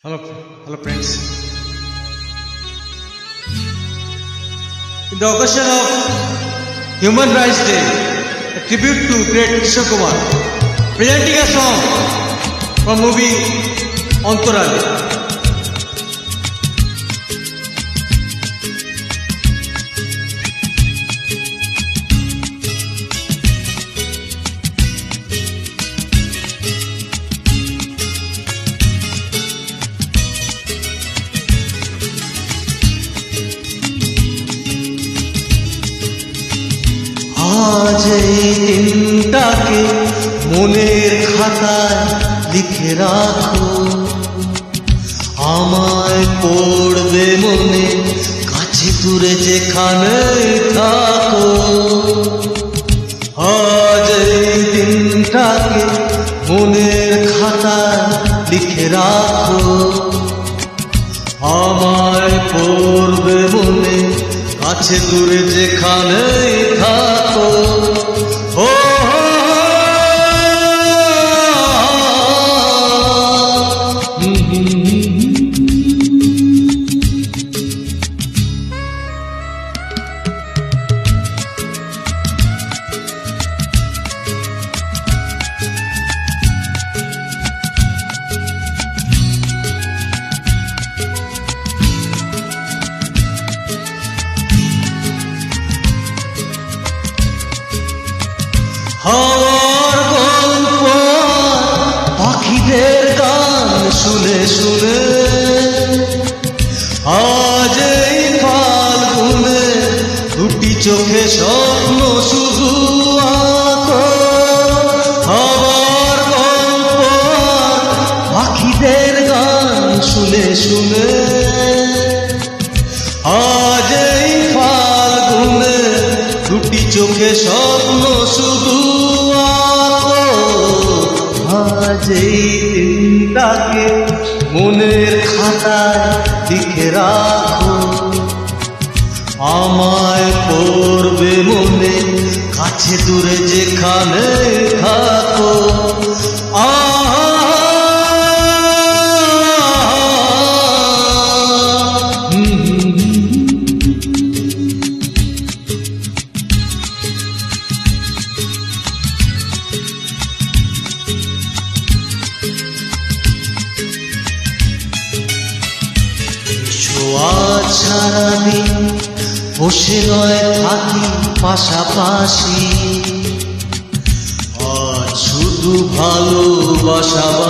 Hello friends. In the occasion of Human Rights Day, a tribute to great Kishore Kumar, presenting a song from movie Antaral. আজ এই দিনটাকে মনের খাতায় লিখে রাখো, আমায় পড়বে মনে কাছে দূরে যেখানে থাকো। আজ এই দিনটাকে মনের খাতায় লিখে রাখো, আমায় পড়বে মনে কাছে দূরে যেখানে থাকো। ও হাওয়ার গল্প পাখিদের গান শুনে শুনে আজ এই ফাল্গুনে দুটি চোখে স্বপ্ন শুধু আঁকো। হাওয়ার গল্প পাখিদের গান শুনে শুনে আজ এই ফাল্গুনে দুটি চোখে স্বপ্ন শুধু আঁকো। আজ এই দিনটাকে মনের খাতায় লিখে রাখো, আমায় পড়বে মনে কাছে দূরে যেখানে থাকো। আজ সারাদিন বসে নয় থাকি পাশাপাশি, আজ শুধু ভালোবাসাবাসি,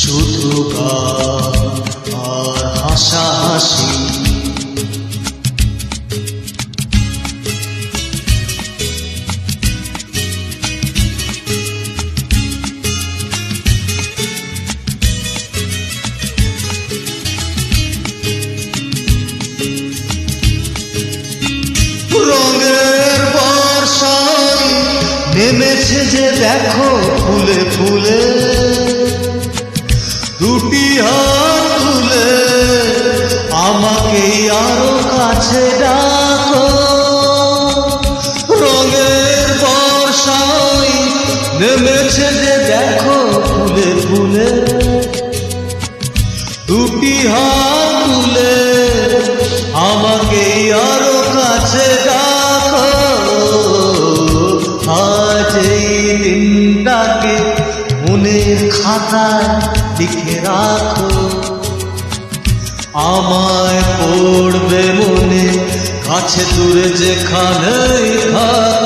শুধু গান আর হাসাহাসি। রঙের বর্ষায় নেমেছে যে দেখো ফুলে ফুলে, দুটি হাত তুলে আমাকে আরো কাছে ডাকো। রঙের বর্ষায় নেমেছে যে দেখো ফুলে ফুলে, দুটি হাত তুলে আমাকে আরো কাছে ডাকো। আজ এই দিনটাকে মনের খাতায় লিখে রাখো, আমায় পড়বে মনে কাছে দূরে যেখানে থাকো।